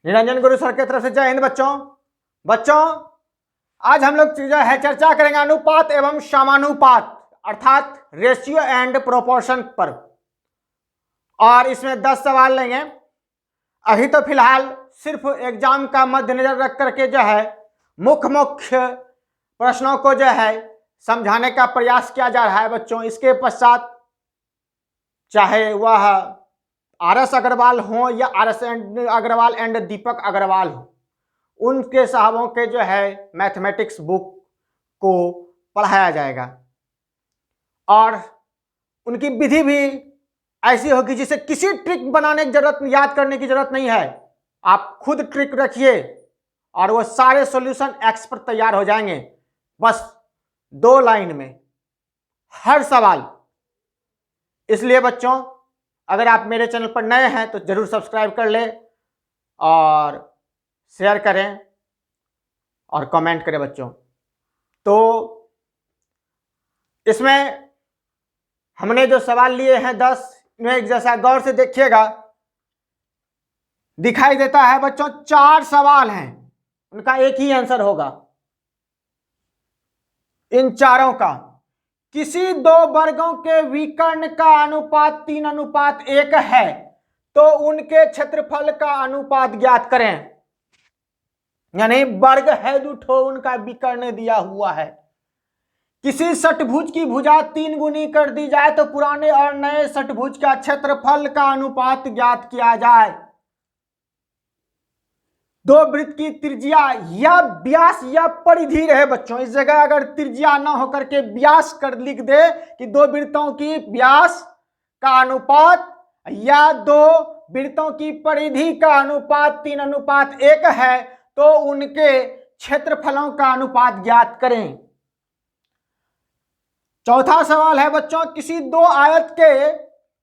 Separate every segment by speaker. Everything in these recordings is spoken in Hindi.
Speaker 1: निरंजन गुरु सर की तरफ से जय हिंद बच्चों आज हम लोग जो है चर्चा करेंगे अनुपात एवं समानुपात अर्थात रेशियो एंड प्रोपोर्शन पर। और इसमें 10 सवाल लेंगे। अभी तो फिलहाल सिर्फ एग्जाम का मद्देनजर रख करके जो है मुख्य प्रश्नों को जो है समझाने का प्रयास किया जा रहा है बच्चों। इसके पश्चात चाहे वह RS अग्रवाल हो या RS अग्रवाल एंड दीपक अग्रवाल हो, उनके साहबों के जो है मैथमेटिक्स बुक को पढ़ाया जाएगा और उनकी विधि भी ऐसी होगी जिसे किसी ट्रिक बनाने की जरूरत, याद करने की जरूरत नहीं है। आप खुद ट्रिक रखिए और वो सारे सॉल्यूशन एक्स पर तैयार हो जाएंगे, बस 2 लाइन में हर सवाल। इसलिए बच्चों अगर आप मेरे चैनल पर नए हैं तो जरूर सब्सक्राइब कर लें और शेयर करें और कमेंट करें बच्चों। तो इसमें हमने जो सवाल लिए हैं 10 में जैसा गौर से देखिएगा, दिखाई देता है बच्चों 4 सवाल हैं, उनका एक ही आंसर होगा। इन चारों का किसी 2 वर्गों के विकर्ण का अनुपात 3:1 है तो उनके क्षेत्रफल का अनुपात ज्ञात करें। यानी वर्ग है 2 उनका विकर्ण दिया हुआ है। किसी षटभुज की भुजा 3 गुनी कर दी जाए तो पुराने और नए षटभुज का क्षेत्रफल का अनुपात ज्ञात किया जाए। 2 वृत्त की त्रिज्या या व्यास या परिधि रहे बच्चों, इस जगह अगर त्रिज्या ना होकर के व्यास कर लिख दे कि 2 वृत्तों की व्यास का अनुपात या 2 वृत्तों की परिधि का अनुपात 3:1 है तो उनके क्षेत्रफलों का अनुपात ज्ञात करें। चौथा सवाल है बच्चों, किसी 2 आयत के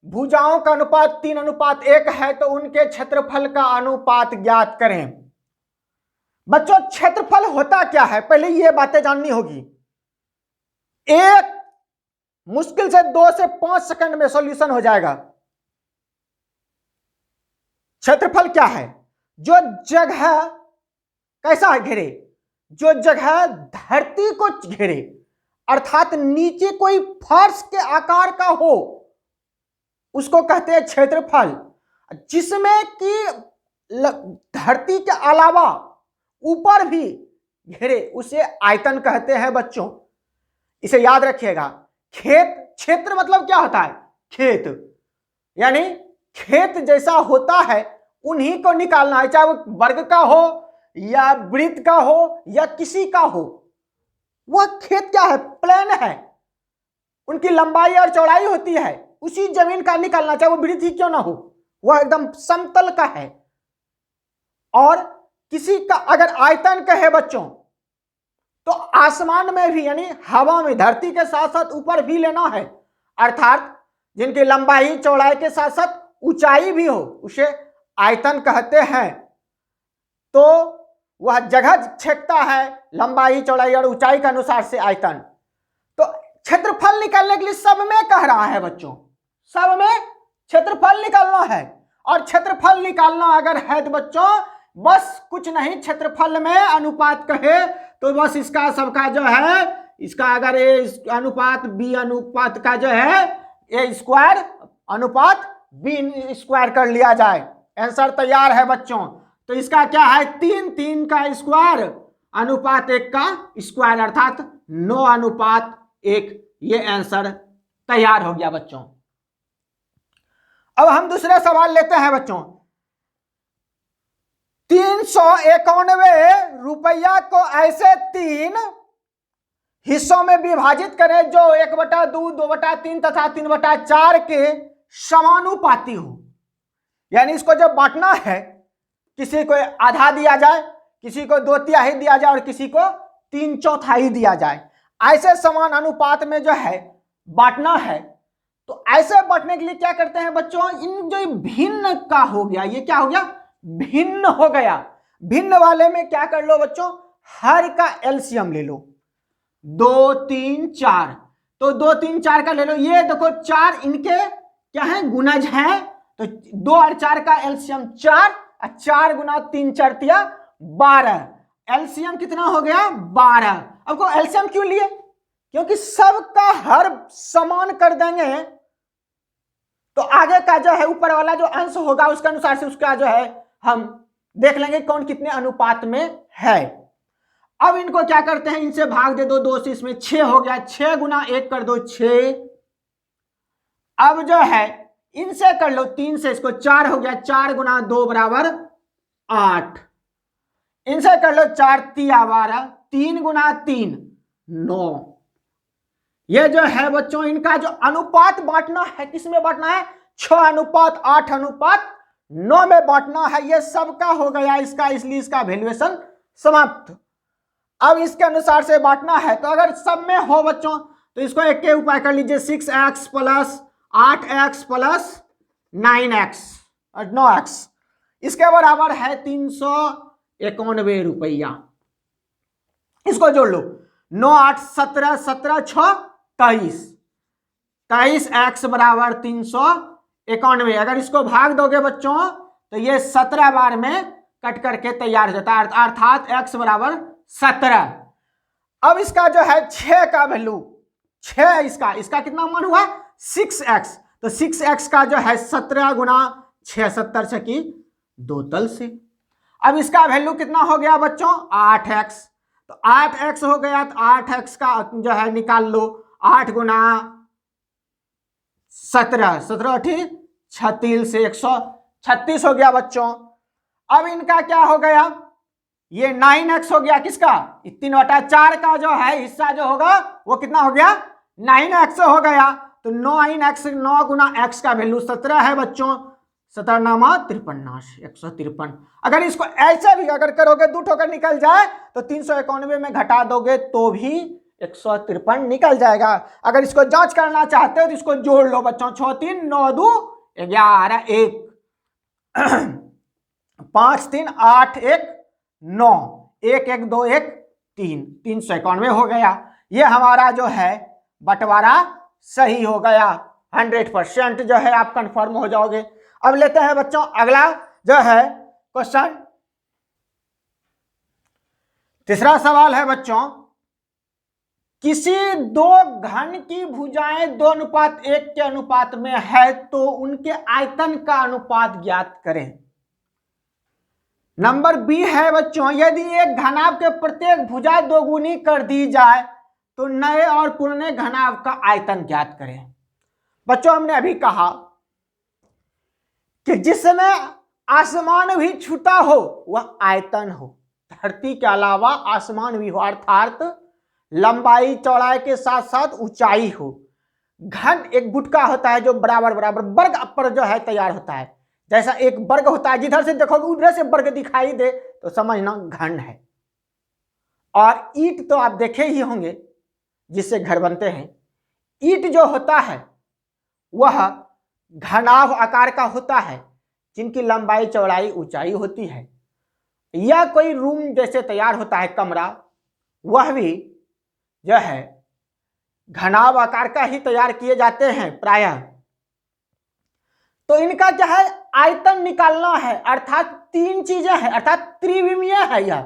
Speaker 1: भुजाओं का अनुपात 3:1 है तो उनके क्षेत्रफल का अनुपात ज्ञात करें। बच्चों क्षेत्रफल होता क्या है, पहले ये बातें जाननी होगी। एक मुश्किल से 2 से 5 सेकंड में सॉल्यूशन हो जाएगा। क्षेत्रफल क्या है? जो जगह कैसा घेरे, जो जगह धरती को घेरे अर्थात नीचे कोई फर्श के आकार का हो उसको कहते हैं क्षेत्रफल। जिसमें कि धरती के अलावा ऊपर भी घेरे उसे आयतन कहते हैं बच्चों। इसे याद रखिएगा। खेत, क्षेत्र मतलब क्या होता है? खेत, यानी खेत जैसा होता है उन्हीं को निकालना है, चाहे वो वर्ग का हो या वृत्त का हो या किसी का हो। वह खेत क्या है? प्लेन है, उनकी लंबाई और चौड़ाई होती है, उसी जमीन का निकालना, चाहे वो वृत्त ही क्यों ना हो, वह एकदम समतल का है। और किसी का अगर आयतन कहे बच्चों तो आसमान में भी यानी हवा में धरती के साथ साथ ऊपर भी लेना है, अर्थात जिनकी लंबाई चौड़ाई के साथ साथ ऊंचाई भी हो उसे आयतन कहते हैं। तो वह जगह छेकता है लंबाई चौड़ाई और ऊंचाई के अनुसार से आयतन। तो क्षेत्रफल निकालने के लिए सब में कह रहा है बच्चों, सब में क्षेत्रफल निकालना है। और क्षेत्रफल निकालना अगर है तो बच्चों बस कुछ नहीं, क्षेत्रफल में अनुपात कहे तो बस इसका सबका जो है, इसका अगर ए अनुपात बी अनुपात का जो है ए स्क्वायर अनुपात बी स्क्वायर कर लिया जाए, आंसर तैयार है बच्चों। तो इसका क्या है? 3 का स्क्वायर अनुपात 1 का स्क्वायर अर्थात 9:1। ये आंसर तैयार हो गया बच्चों। अब हम दूसरे सवाल लेते हैं बच्चों। 391 रुपया को ऐसे 3 हिस्सों में विभाजित करें जो 1/2, 2/3 तथा 3/4 के समानुपाती हो। यानी इसको जब बांटना है, किसी को आधा दिया जाए, किसी को 2/3 दिया जाए और किसी को 3/4 दिया जाए, ऐसे समान अनुपात में जो है बांटना है। तो ऐसे बांटने के लिए क्या करते हैं बच्चों, इन जो भिन्न का हो गया, ये क्या हो गया? भिन्न हो गया। भिन्न वाले में क्या कर लो बच्चों, हर का एलसीएम ले लो। 2, 3, 4, तो 2, 3, 4 का ले लो। ये देखो 4 इनके क्या है? गुणज हैं। तो 2 और 4 का एलसीएम 4 और 4 गुना 3 चरतिया 12। एलसीएम कितना हो गया 12। अब को एलसीएम क्यों लिए, क्योंकि सबका हर समान कर देंगे तो आगे का जो है ऊपर वाला जो अंश होगा उसके अनुसार से उसका जो है हम देख लेंगे कौन कितने अनुपात में है। अब इनको क्या करते हैं, इनसे भाग दे दो 2 से, इसमें 6 हो गया, 6 गुना 1 कर दो 6। अब जो है इनसे कर लो 3 से, इसको 4 हो गया, 4 गुना 2 बराबर 8। इनसे कर लो 4 तिया 12, 3 गुना 3 9। ये जो है बच्चों इनका जो अनुपात बांटना है किसमें बांटना है, 6:8:9 में बांटना है। ये सबका हो गया इसका, इसलिए इसका वैल्यूएशन समाप्त। अब इसके अनुसार से बांटना है, तो अगर सब में हो बच्चों तो इसको एक के उपाय कर लीजिए, 6x plus 8x plus 9x और 9x, इसके बराबर है 391 रुपया। इसको जोड़ लो, 9 8 17, 17 6 23, 23x बराबर 391। अगर इसको भाग दोगे बच्चों तो ये 17 बार में कट करके तैयार हो जाता है, अर्थात x बराबर 17। अब इसका जो है 6 का वैल्यू 6, इसका कितना मान हुआ 6x, तो 6x का जो है 17 गुना 6, 70 से की 2 तल से। अब इसका वैल्यू कितना हो गया बच्चों 8x, तो 8x हो गया, तो 8x का जो है निकाल लो, 8 गुना 17, 17 ठीक 36 से 136 हो गया बच्चों। अब इनका क्या हो गया, ये 9x हो गया, किसका 3/4 का जो है हिस्सा जो होगा वो कितना हो गया 9x हो गया। तो 9x 9 गुना x का वैल्यू 17 है बच्चों, 17 नामा 53 153। अगर इसको ऐसे भी अगर करोगे 2 ठोकर निकल जाए तो 391 में घटा दोगे तो भी 153 निकल जाएगा। अगर इसको जांच करना चाहते हो तो इसको जोड़ लो बच्चों, 6 3 9 2 11 1 5 3 8 1 9 1 1 2 1 3, 391 हो गया। ये हमारा जो है बंटवारा सही हो गया, 100% जो है आप कंफर्म हो जाओगे। अब लेते हैं बच्चों अगला जो है क्वेश्चन, तीसरा सवाल है बच्चों, किसी 2 घन की भुजाएं 2:1 के अनुपात में है तो उनके आयतन का अनुपात ज्ञात करें। नंबर बी है बच्चों, यदि एक घनाभ के प्रत्येक भुजा 2 गुनी कर दी जाए तो नए और पुराने घनाभ का आयतन ज्ञात करें। बच्चों हमने अभी कहा कि जिसमें आसमान भी छूता हो वह आयतन हो, धरती के अलावा आसमान भी हो, अर्थात लंबाई चौड़ाई के साथ साथ ऊंचाई हो। घन एक गुटका होता है जो बराबर बराबर वर्ग पर जो है तैयार होता है, जैसा एक वर्ग होता है, जिधर से देखोगे उधर से वर्ग दिखाई दे तो समझना घन है। और ईंट तो आप देखे ही होंगे जिससे घर बनते हैं, ईंट जो होता है वह घनाभ आकार का होता है, जिनकी लंबाई चौड़ाई ऊंचाई होती है। या कोई रूम जैसे तैयार होता है कमरा, वह भी जो है घनाभ आकार का ही तैयार किए जाते हैं प्रायः। तो इनका क्या है आयतन निकालना है, अर्थात 3 चीजें हैं, अर्थात त्रिविमीय है यह।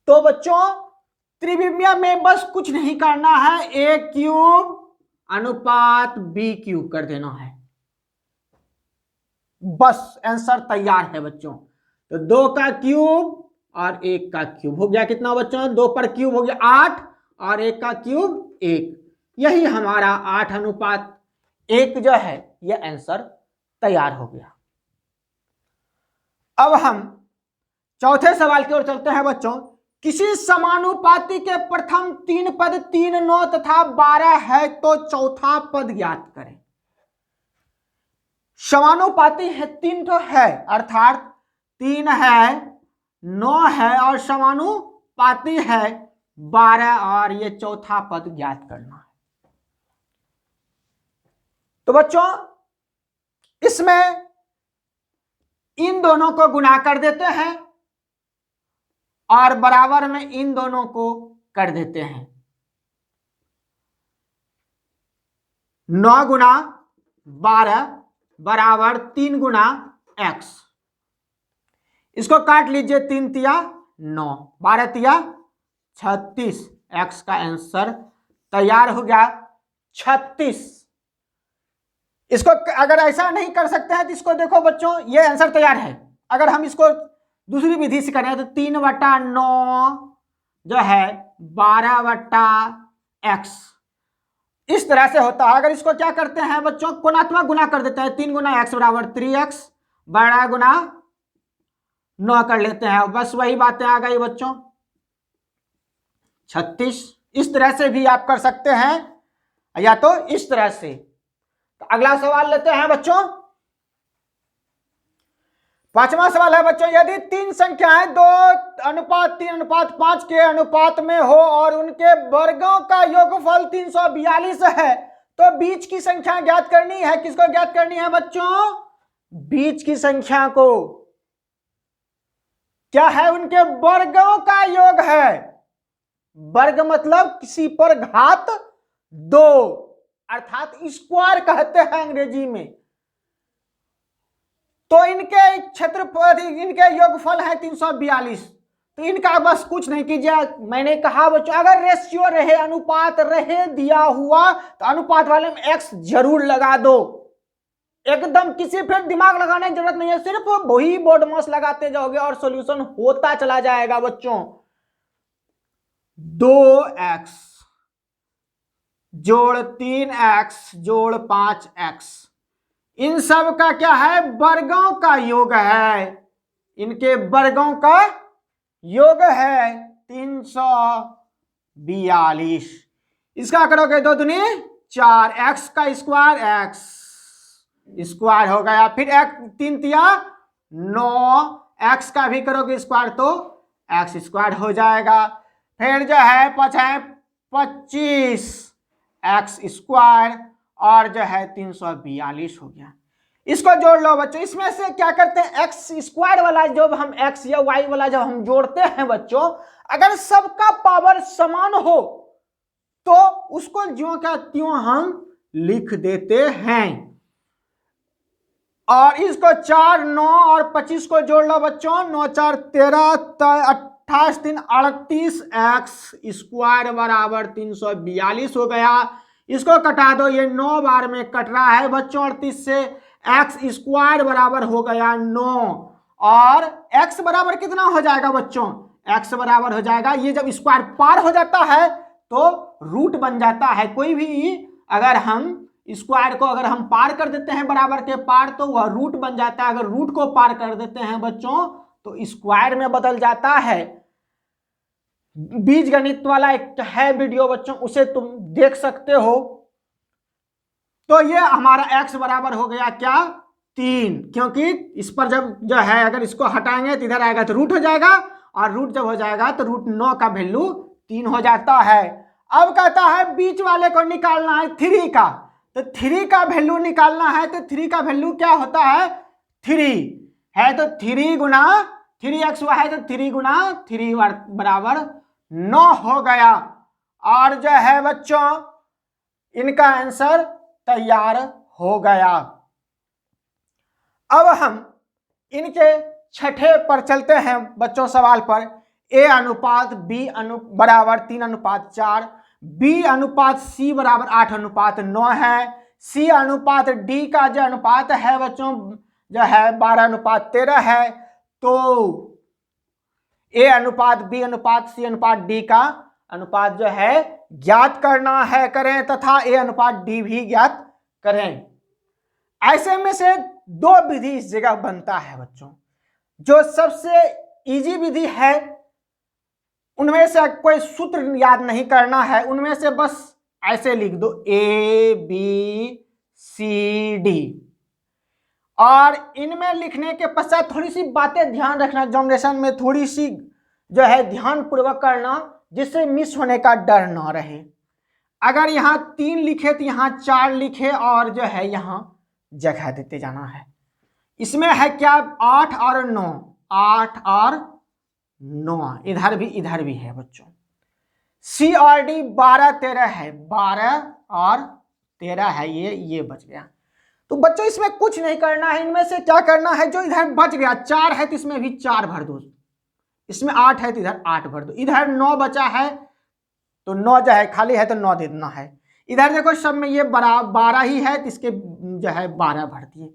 Speaker 1: तो बच्चों त्रिविमीय में बस कुछ नहीं करना है, a क्यूब अनुपात b क्यूब कर देना है, बस आंसर तैयार है बच्चों। तो 2 का क्यूब और 1 का क्यूब हो गया कितना बच्चों, 2 पर क्यूब हो गया 8 और 1 का क्यूब 1, यही हमारा 8:1 जो है यह आंसर तैयार हो गया। अब हम चौथे सवाल की ओर चलते हैं बच्चों, किसी समानुपाती के प्रथम 3 पद 3 9 तथा 12 है तो चौथा पद ज्ञात करें। समानुपाती है 3 तो है, अर्थात 3 है 9 है और समानुपाती है 12, और ये चौथा पद ज्ञात करना है। तो बच्चों इसमें इन दोनों को गुणा कर देते हैं और बराबर में इन दोनों को कर देते हैं। 9 गुना 12 बराबर 3 गुना x, इसको काट लीजिए, 3 तिया 9, 12 तिया 36, एक्स का आंसर तैयार हो गया 36। इसको अगर ऐसा नहीं कर सकते हैं तो इसको देखो बच्चों, ये आंसर तैयार है। अगर हम इसको दूसरी विधि से करें तो 3/9 जो है 12/x, इस तरह से होता है। अगर इसको क्या करते हैं बच्चों, कोणात्मक गुना कर देते हैं, 3 गुना x बराबर 3x, बड़ा गुना 9 कर लेते हैं, बस वही बातें आ गई बच्चों 36। इस तरह से भी आप कर सकते हैं या तो इस तरह से। तो अगला सवाल लेते हैं बच्चों, 5वां सवाल है बच्चों, यदि 3 संख्याएं 2:3:5 के अनुपात में हो और उनके वर्गों का योगफल 342 है तो बीच की संख्या ज्ञात करनी है। किसको ज्ञात करनी है बच्चों? बीच की संख्या को। क्या है? उनके वर्गों का योग है। वर्ग मतलब किसी पर घात 2, अर्थात स्क्वायर कहते हैं अंग्रेजी में। तो इनके क्षेत्रफल, इनके योगफल है 342। तो इनका बस कुछ नहीं कीजिए, मैंने कहा बच्चों अगर रेशियो रहे, अनुपात रहे दिया हुआ, तो अनुपात वाले में x जरूर लगा दो। एकदम किसी फिर दिमाग लगाने की जरूरत नहीं है, सिर्फ वही बोर्ड मास लगाते जाओगे और सॉल्यूशन होता चला जाएगा बच्चों। 2x जोड़ 3x जोड़ 5x, इन सब का क्या है? वर्गों का योग है। इनके वर्गों का योग है 342। इसका करोगे 2 दूनी 4, x का स्क्वायर x स्क्वायर हो गया, फिर 3 तिया 9, x का भी करोगे स्क्वायर तो x स्क्वायर हो जाएगा। फिर जो है 25 x स्क्वायर और जो है 342 हो गया। इसको जोड़ लो बच्चों। इसमें से क्या करते हैं, एक्स स्क्वायर वाला जब हम x या y वाला जब हम जोड़ते हैं बच्चों, अगर सबका पावर समान हो तो उसको ज्यों का त्यों हम लिख देते हैं। और इसको 4, 9 और 25 को जोड़ लो बच्चों। 9 4 13, 28 3 38, एक्स स्क्वायर बराबर 342 हो गया। इसको कटा दो, ये 9 बार में कट रहा है बच्चों 38 से। एक्स स्क्वायर बराबर हो गया 9 और एक्स बराबर कितना हो जाएगा बच्चों? एक्स बराबर हो जाएगा, ये जब स्क्वायर पार हो जाता है तो रूट बन जाता है। कोई भी अगर हम स्क्वायर को अगर हम पार कर देते हैं बराबर के पार तो वह रूट बन जाता है। अगर रूट को पार कर देते हैं बच्चों तो स्क्वायर में बदल जाता है। बीज गणित वाला एक है वीडियो बच्चों, उसे तुम देख सकते हो। तो ये हमारा x बराबर हो गया क्या? 3, क्योंकि इस पर जब जो है अगर इसको हटाएंगे तो इधर आएगा तो रूट हो जाएगा, और रूट जब हो जाएगा तो रूट 9 का वैल्यू 3 हो जाता है। अब कहता है बीच वाले को निकालना है 3 का, तो 3 का वैल्यू निकालना है। तो 3 का वैल्यू क्या होता है? 3 है तो 3 गुना 3x है तो 3 गुना 3 बराबर 9 हो गया। और जो है बच्चों इनका आंसर तैयार हो गया। अब हम इनके छठे पर चलते हैं बच्चों सवाल पर। a अनुपात b बराबर 3:4, b अनुपात c बराबर 8:9 है, c अनुपात d का जो अनुपात है बच्चों जो है 12:13 है। तो a अनुपात b अनुपात c अनुपात d का अनुपात जो है ज्ञात करना है करें, तथा a अनुपात d भी ज्ञात करें। ऐसे में से 2 विधि इस जगह बनता है बच्चों। जो सबसे इजी विधि है उनमें से कोई सूत्र याद नहीं करना है, उनमें से बस ऐसे लिख दो a b c d। और इनमें लिखने के पश्चात थोड़ी सी बातें ध्यान रखना, जनरेशन में थोड़ी सी जो है ध्यान पूर्वक करना, जिससे मिस होने का डर ना रहे। अगर यहाँ 3 लिखे तो यहाँ 4 लिखे और जो है यहाँ जगह देते जाना है। इसमें है क्या? 8 और 9, 8 और 9, इधर भी है बच्चों। C और D 12 13 है, 12 और 13 है, ये बच गया। तो बच्चों इसमें कुछ नहीं करना है, इनमें से क्या करना है, जो इधर बच गया 4 है तो इसमें भी 4 भर दो, इसमें 8 है तो इधर 8 भर दो, इधर 9 बचा है तो 9 जो है खाली है तो 9 दे देना है। इधर देखो सब में ये 12 ही है तो इसके जो है 12 भर दिए।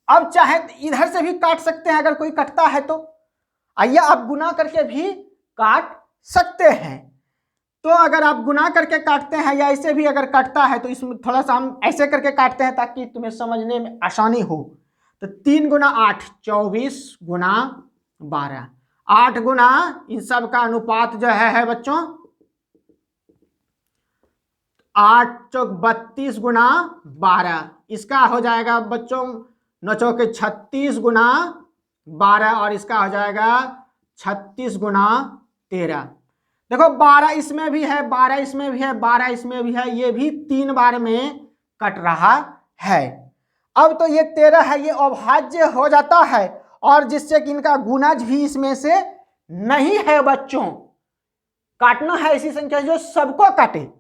Speaker 1: अब चाहे इधर से भी काट सकते हैं, अगर कोई कटता है तो आइए आप गुना करके भी काट सकते हैं। तो अगर आप गुना करके काटते हैं या ऐसे भी अगर काटता है तो इसमें थोड़ा सा हम ऐसे करके काटते हैं ताकि तुम्हें समझने में आसानी हो। तो 3 गुना 8 24 गुना 12, 8 गुना इन सब का अनुपात जो है बच्चों 8 चौक 32 गुना 12, इसका हो जाएगा बच्चों 9 चौके 36 गुना 12 और इसका हो जाएगा 36 गुना 13। देखो 12 इसमें भी है, 12 इसमें भी है, 12 इसमें भी है, ये भी 3 बार में कट रहा है। अब तो ये 13 है, ये अभाज्य हो जाता है और जिससे कि इनका गुणज भी इसमें से नहीं है बच्चों। काटना है ऐसी संख्या जो सबको काटे।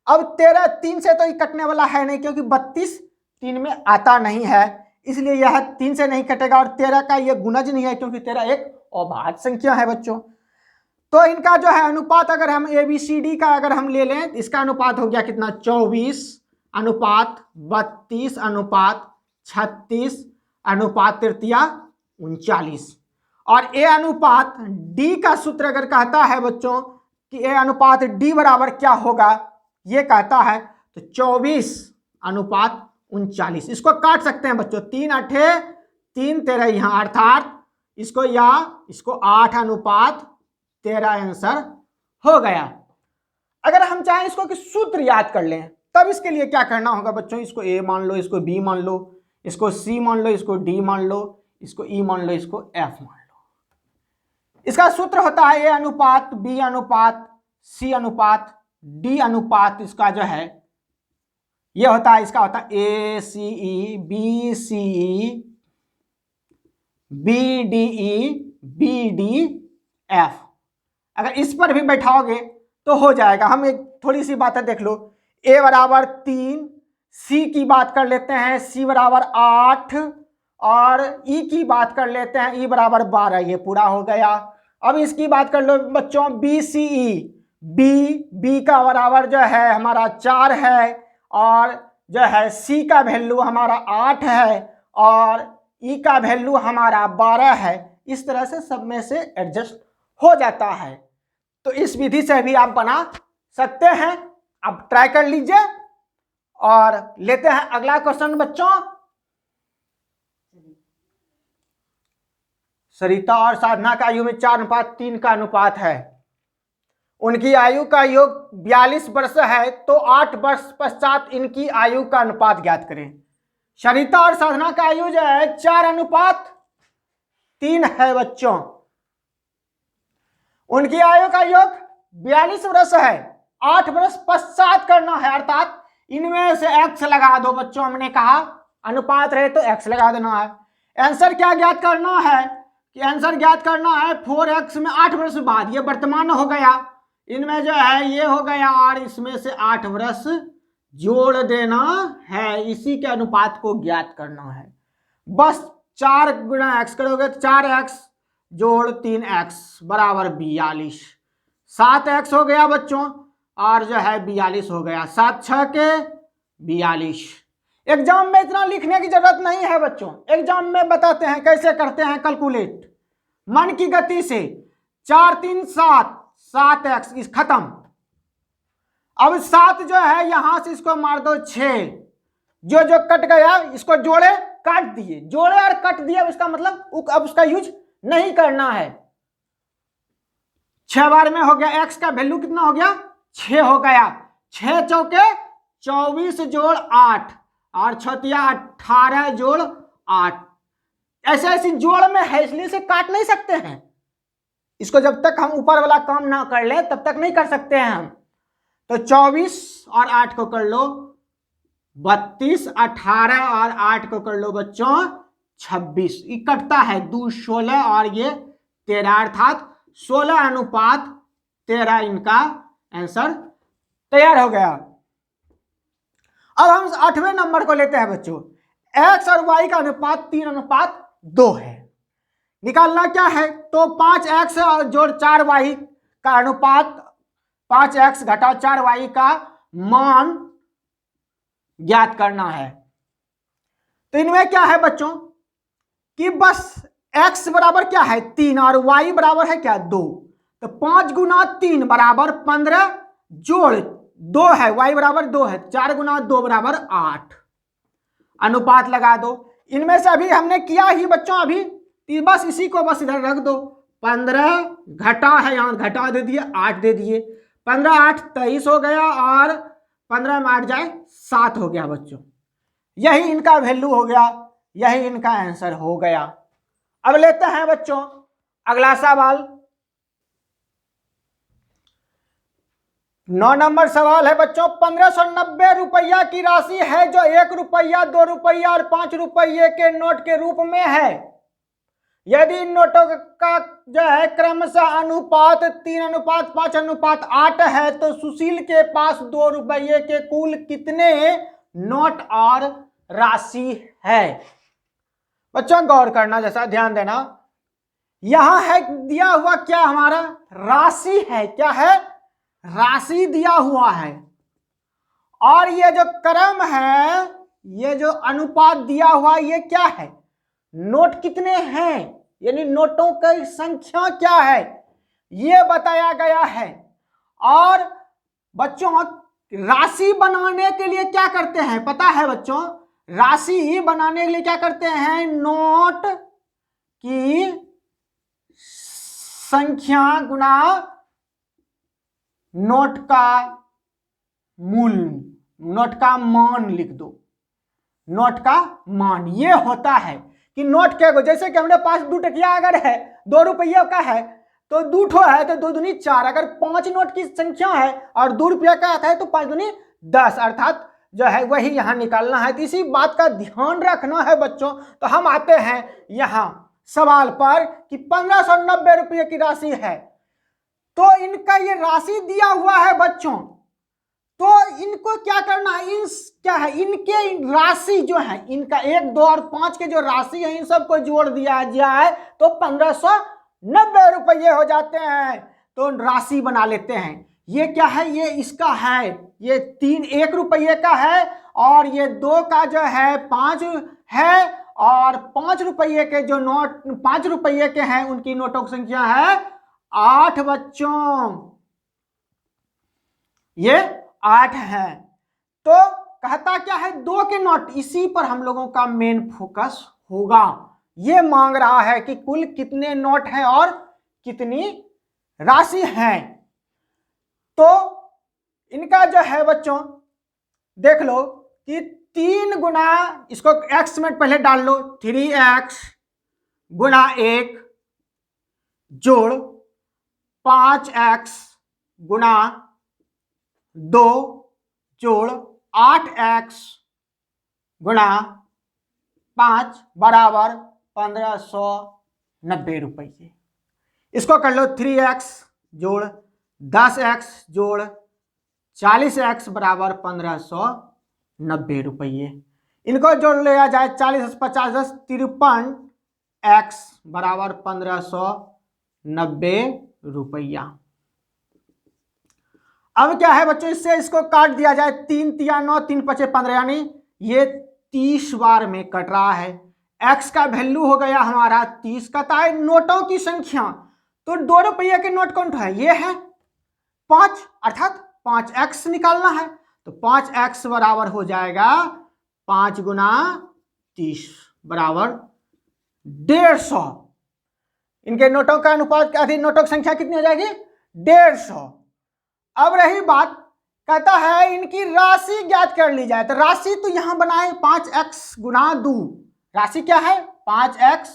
Speaker 1: अब 13 3 से तो ये कटने वाला है नहीं, क्योंकि 32 3 में आता नहीं है, इसलिए यह 3 से नहीं कटेगा और 13 का ये गुणज नहीं है क्योंकि 13 एक अभाज्य संख्या है बच्चों। तो इनका जो है अनुपात अगर हम ABCD का अगर हम ले लें, इसका अनुपात हो गया कितना 24 अनुपात 32 अनुपात 36 अनुपात तृतीया 39। और A अनुपात D का सूत्र अगर कहता है बच्चों कि A अनुपात D बराबर क्या होगा, ये कहता है तो 24 अनुपात 39। इसको काट सकते हैं बच्चों, 3 8 3 13 यहाँ, अर्थात इसको या इसको 8 अनुपात 13 आंसर हो गया। अगर हम चाहें इसको कि सूत्र याद कर लें तब इसके लिए क्या करना होगा बच्चों, इसको A मान लो, इसको B मान लो, इसको C मान लो, इसको D मान लो, इसको E मान लो, इसको F मान लो। इसका सूत्र होता है A अनुपात B अनुपात C अनुपात D अनुपात, इसका जो है ये होता है, इसका होता है ACE BCE BDE BDF। अगर इस पर भी बैठाओगे तो हो जाएगा। हम एक थोड़ी सी बातें देख लो, A बराबर 3, C की बात कर लेते हैं, C बराबर 8 और E की बात कर लेते हैं, E बराबर 12, ये पूरा हो गया। अब इसकी बात कर लो बच्चों BCE, B का बराबर जो है हमारा 4 है और जो है C का वैल्यू हमारा 8 है और E का वैल्यू हमारा 12 है। इस तरह से सब में से एडजस्ट हो जाता है। तो इस विधि से भी आप बना सकते हैं। अब ट्राई कर लीजिए और लेते हैं अगला क्वेश्चन बच्चों। सरिता और साधना का आयु में 4:3 का अनुपात है। उनकी आयु का योग 42 वर्ष है, तो 8 वर्ष पश्चात इनकी आयु का अनुपात ज्ञात करें। सरिता और साधना का आयु जो है 4:3 है बच्चों। उनकी आयु का योग 42 वर्ष है, 8 वर्ष पश्चात करना है, अर्थात इनमें से x लगा दो बच्चों। हमने कहा अनुपात रहे तो x लगा देना है। आंसर क्या ज्ञात करना है कि आंसर ज्ञात करना है 4x में 8 वर्ष बाद, ये वर्तमान हो गया, इनमें जो है ये हो गया और इसमें से 8 वर्ष जोड़ देना है, इसी के अनुपात को ज्ञात करना है। बस 4 गुणा x करोगे तो 4x जोड़ 3x बराबर 42, 7x हो गया बच्चों और जो है 42 हो गया, 7 6 के 42। एग्जाम में इतना लिखने की जरूरत नहीं है बच्चों, एग्जाम में बताते हैं कैसे करते हैं कैलकुलेट मन की गति से। 4 3 7, 7x इस खत्म। अब 7 जो है यहां से इसको मार दो 6, जो कट गया इसको जोड़े काट दिए, जोड़े और कट दिया, इसका मतलब अब उसका यूज नहीं करना है। 6 बार में हो गया, x का वैल्यू कितना हो गया 6 हो गया, 6 चौके 24 जोड़ 8 और 6 18 जोड़ 8। ऐसे ऐसी जोड़ में है इसलिए इसे काट नहीं सकते हैं, इसको जब तक हम ऊपर वाला काम ना कर ले तब तक नहीं कर सकते हैं हम। तो 24 और 8 को कर लो 32, 18 और 8 को कर लो बच्चों 26, ये कटता है 2 16 और ये 13, अर्थात 16:13 इनका आंसर तैयार हो गया। अब हम 8वें नंबर को लेते हैं बच्चों। x और y का अनुपात 3:2 है। निकालना क्या है, तो 5x जोड़ 4y का अनुपात, 5x घटा 4y का मान ज्ञात करना है। तो इनमें क्या है बच्चों कि बस x बराबर क्या है 3 और y बराबर है क्या 2, तो 5 गुना 3 बराबर 15 जोड़ 2 है, y बराबर 2 है, 4 गुना 2 बराबर 8। अनुपात लगा दो। इनमें से अभी हमने किया ही बच्चों, अभी बस इसी को बस इधर रख दो। 15 घटा है, यहां घटा दे दिए, 8 दे दिए, 15 8 23 हो गया, और 15 में 8 जाए 7 हो गया बच्चों। यही इनका वैल्यू हो गया, यही इनका आंसर हो गया। अब लेते हैं बच्चों अगला सवाल। 9 नंबर सवाल है बच्चों, 1590 रुपया की राशि है जो 1 रुपया, 2 रुपया और 5 रुपये के नोट के रूप में है। यदि इन नोटों का जो है क्रमशः अनुपात 3:5:8 है, तो सुशील के पास 2 रुपये के कुल कितने नोट और राशि है। बच्चों गौर करना, जैसा ध्यान देना, यहां है दिया हुआ क्या हमारा राशि है, क्या है राशि दिया हुआ है, और ये जो क्रम है, ये जो अनुपात दिया हुआ ये क्या है, नोट कितने हैं, यानी नोटों की संख्या क्या है ये बताया गया है। और बच्चों राशि बनाने के लिए क्या करते हैं पता है बच्चों, राशि बनाने के लिए क्या करते हैं, नोट की संख्या गुना नोट का मूल्य, नोट का मान लिख दो, नोट का मान। ये होता है कि नोट के, जैसे कि हमने 5 2 टकिया अगर है 2 रुपये का है तो 2 ठो है तो 2 दूनी 4, अगर 5 नोट की संख्या है और 2 रुपया का आता है तो 5 दूनी 10, अर्थात जो है वही यहां निकालना है। तो इसी बात का ध्यान रखना है बच्चों। तो हम आते हैं यहां सवाल पर कि 1590 रुपये की राशि है, तो इनका ये राशि दिया हुआ है बच्चों, तो इनको क्या करना है, इन क्या है इनके राशि जो है, इनका 1 2 और 5 के जो राशि है इन सबको जोड़ दिया जाए तो 1590 रुपये हो जाते हैं। तो राशि बना लेते हैं। ये क्या है, ये इसका है, ये 1 रुपये का है, और ये 2 का जो है 5 है, और 5 रुपये के जो नोट 5 रुपये के हैं उनकी नोटों की संख्या है 8 बच्चों, ये 8 है। तो कहता क्या है 2 के नोट, इसी पर हम लोगों का मेन फोकस होगा। ये मांग रहा है कि कुल कितने नोट हैं और कितनी राशि है। तो इनका जो है बच्चों देख लो कि 3 गुना, इसको x में पहले डाल लो, 3x गुना 1 जोड़ 5x गुना 2 जोड़ 8x गुना 5 बराबर 1590 रुपये। इसको कर लो 3x जोड़ 10x जोड़ 40x बराबर 1590 रुपये। इनको जोड़ लिया जाए 40 50 10 53x बराबर 1590 रुपया। अब क्या है बच्चों, इससे इसको काट दिया जाए, 3 तिया 9 3 5 15, यानी ये 30 बार में कट रहा है। x का वैल्यू हो गया हमारा 30। कहता है नोटों की संख्या, तो 2 रुपये के नोट कौन है, ये है 5, अर्थात 5x निकालना है। तो 5x बराबर हो जाएगा 5 गुना 30 बराबर 150। इनके नोटों का अनुपात, अधिक नोटों की संख्या कितनी हो जाएगी 150। अब रही बात, कहता है इनकी राशि ज्ञात कर ली जाए। तो राशि तो यहां बनाए 5x गुना 2, राशि क्या है 5x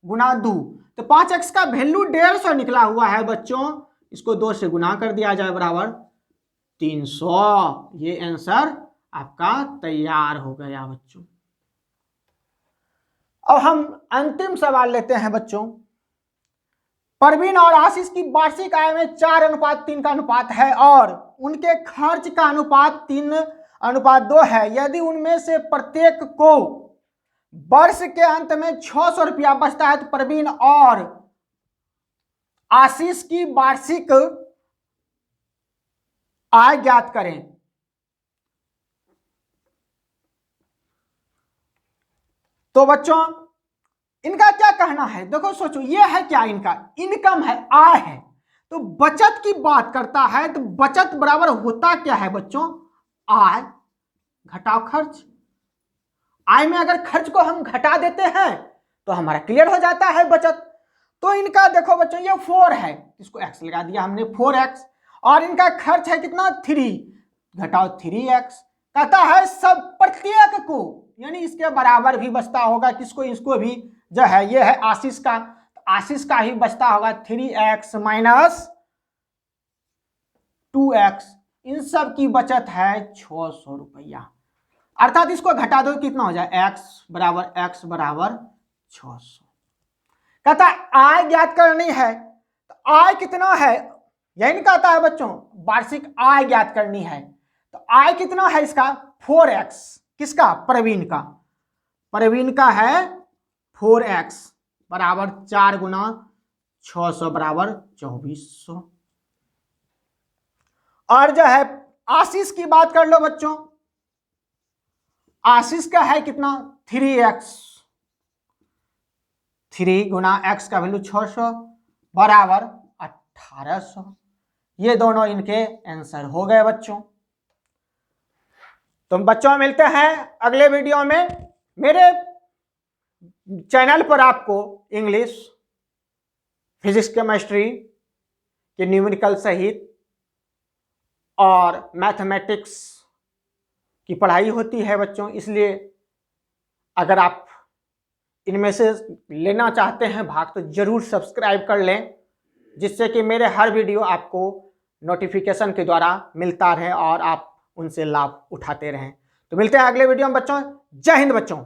Speaker 1: गुना 2, तो 5x का वैल्यू 150 निकला हुआ है बच्चों। इसको 2 से गुना कर दिया जाए बराबर 300। ये आंसर आपका तैयार हो गया बच्चों। अब हम अंतिम सवाल लेते हैं बच्चों। परवीन और आशीष की वार्षिक आय में 4:3 का अनुपात है और उनके खर्च का अनुपात 3:2 है। यदि उनमें से प्रत्येक को वर्ष के अंत में 600 रुपया बचता है तो प्रवीण और आशीष की वार्षिक आय ज्ञात करें। तो बच्चों इनका क्या कहना है, देखो सोचो, ये है क्या, इनका इनकम है, आय है। तो बचत की बात करता है तो बचत बराबर होता क्या है बच्चों, आय घटाओ खर्च। आय में अगर खर्च को हम घटा देते हैं तो हमारा क्लियर हो जाता है बचत। तो इनका देखो बच्चों ये 4 है, इसको x लगा दिया हमने 4x, और इनका खर्च है कितना 3, घटाओ 3x। कहता है सब प्रत्येक को, यानी इसके बराबर भी बचता होगा किसको, इसको भी, जो है ये है आशीष का, आशीष का ही बचता होगा 3x माइनस 2x। इन सब की बचत है 600 रुपया, अर्थात इसको घटा दो कितना हो जाए, x बराबर 600। कहता है आय ज्ञात करनी है, तो आय कितना है, यही कहता है बच्चों वार्षिक आय ज्ञात करनी है। तो आय कितना है इसका 4x, किसका, प्रवीण का, प्रवीण का है 4x बराबर 4 गुना 600 बराबर 2400। और जो है आशीष की बात कर लो बच्चों, आशीष का है कितना 3x, 3 गुना x का वैल्यू 600 बराबर 1800। ये दोनों इनके आंसर हो गए बच्चों। तो बच्चों मिलते हैं अगले वीडियो में। मेरे चैनल पर आपको इंग्लिश, फिजिक्स, केमिस्ट्री के न्यूमेरिकल सहित और मैथमेटिक्स की पढ़ाई होती है बच्चों, इसलिए अगर आप इनमें से लेना चाहते हैं भाग तो जरूर सब्सक्राइब कर लें, जिससे कि मेरे हर वीडियो आपको नोटिफिकेशन के द्वारा मिलता रहे और आप उनसे लाभ उठाते रहें। तो मिलते हैं अगले वीडियो में बच्चों। जय हिंद बच्चों।